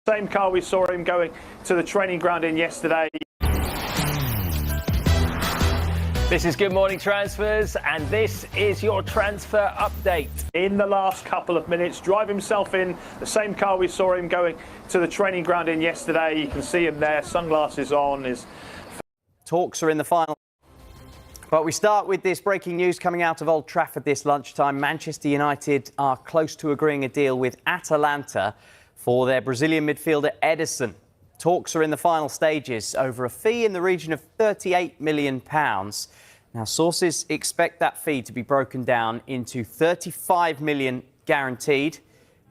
Same car we saw him going to the training ground in yesterday. This is Good Morning Transfers, and this is your transfer update. In the last couple of minutes, drive himself in the same car we saw him going to the training ground in yesterday. You can see him there, sunglasses on. Talks are in the final. But we start with this breaking news coming out of Old Trafford this lunchtime. Manchester United are close to agreeing a deal with Atalanta for their Brazilian midfielder Éderson. Talks are in the final stages over a fee in the region of £38 million. Now, sources expect that fee to be broken down into £35 million guaranteed,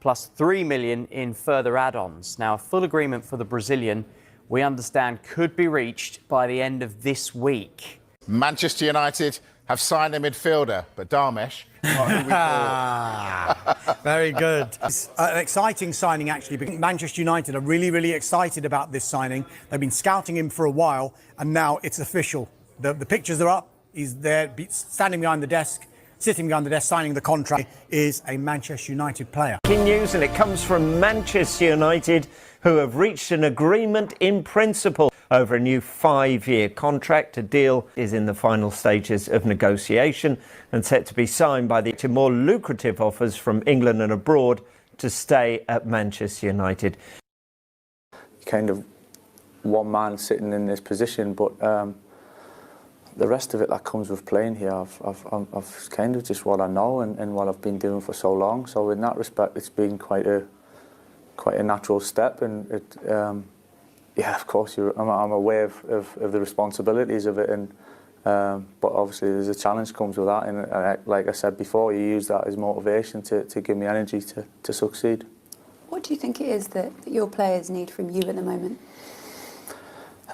plus £3 million in further add-ons. Now, a full agreement for the Brazilian, we understand, could be reached by the end of this week. Manchester United have signed a midfielder, but Darmesh, not who we thought. Very good. It's an exciting signing, actually, because Manchester United are really excited about this signing. They've been scouting him for a while, and now it's official. The pictures are up. He's there, standing behind the desk, sitting behind the desk, signing the contract. Is a Manchester United player. Breaking news, and it comes from Manchester United, who have reached an agreement in principle over a new 5-year contract. A deal is in the final stages of negotiation and set to be signed by the more lucrative offers from England and abroad to stay at Manchester United. Kind of one man sitting in this position, but the rest of it that comes with playing here, I've kind of just what I know and what I've been doing for so long. So in that respect, it's been quite a natural step, and yeah, of course, I'm aware of the responsibilities of it, and but obviously there's a challenge comes with that, and like I said before, you use that as motivation to give me energy to succeed. What do you think it is that your players need from you at the moment?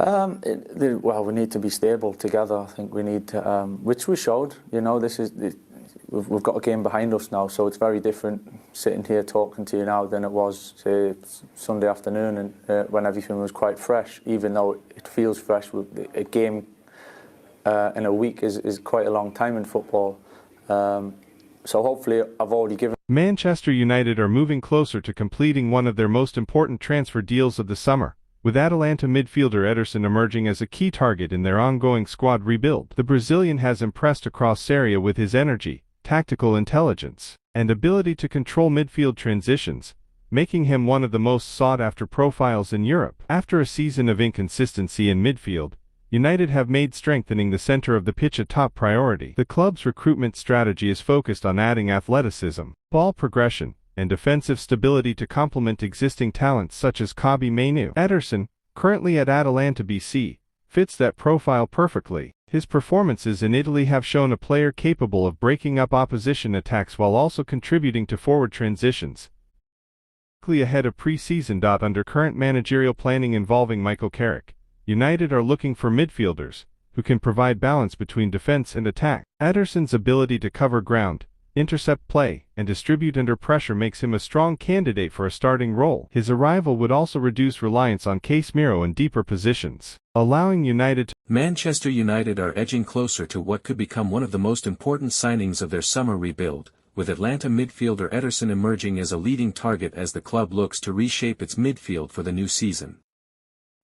Well, we need to be stable together. I think we need to, which we showed. You know, we've got a game behind us now, so it's very different sitting here talking to you now than it was, say, Sunday afternoon, and when everything was quite fresh. Even though it feels fresh, a game in a week is quite a long time in football. So hopefully I've already given. Manchester United are moving closer to completing one of their most important transfer deals of the summer, with Atalanta midfielder Éderson emerging as a key target in their ongoing squad rebuild. The Brazilian has impressed across Serie A with his energy, tactical intelligence, and ability to control midfield transitions, making him one of the most sought-after profiles in Europe. After a season of inconsistency in midfield, United have made strengthening the center of the pitch a top priority. The club's recruitment strategy is focused on adding athleticism, ball progression, and defensive stability to complement existing talents such as Kobbie Mainoo. Éderson, currently at Atalanta BC, fits that profile perfectly. His performances in Italy have shown a player capable of breaking up opposition attacks while also contributing to forward transitions. Ahead of pre-season. Under current managerial planning involving Michael Carrick, United are looking for midfielders who can provide balance between defense and attack. Éderson's ability to cover ground, intercept play, and distribute under pressure makes him a strong candidate for a starting role. His arrival would also reduce reliance on Casemiro in deeper positions, allowing United to... Manchester United are edging closer to what could become one of the most important signings of their summer rebuild, with Atlanta midfielder Éderson emerging as a leading target as the club looks to reshape its midfield for the new season.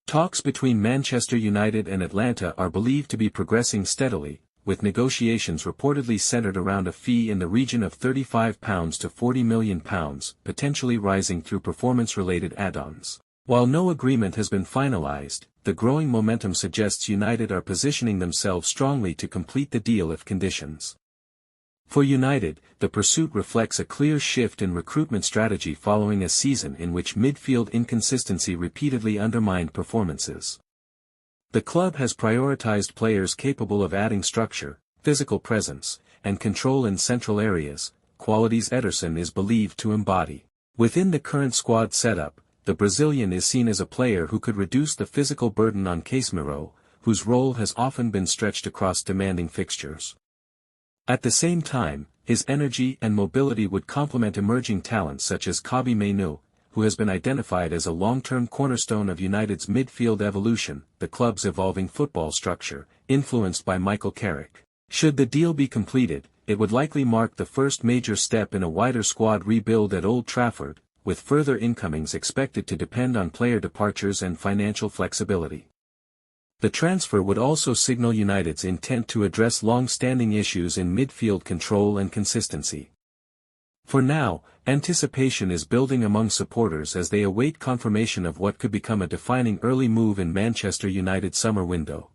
Talks between Manchester United and Atlanta are believed to be progressing steadily, with negotiations reportedly centered around a fee in the region of £35 to £40 million, potentially rising through performance-related add-ons. While no agreement has been finalized, the growing momentum suggests United are positioning themselves strongly to complete the deal if conditions. For United, the pursuit reflects a clear shift in recruitment strategy following a season in which midfield inconsistency repeatedly undermined performances. The club has prioritized players capable of adding structure, physical presence, and control in central areas, qualities Éderson is believed to embody. Within the current squad setup, the Brazilian is seen as a player who could reduce the physical burden on Casemiro, whose role has often been stretched across demanding fixtures. At the same time, his energy and mobility would complement emerging talents such as Kobbie Mainoo, who has been identified as a long-term cornerstone of United's midfield evolution, the club's evolving football structure, influenced by Michael Carrick. Should the deal be completed, it would likely mark the first major step in a wider squad rebuild at Old Trafford, with further incomings expected to depend on player departures and financial flexibility. The transfer would also signal United's intent to address long-standing issues in midfield control and consistency. For now, anticipation is building among supporters as they await confirmation of what could become a defining early move in Manchester United's summer window.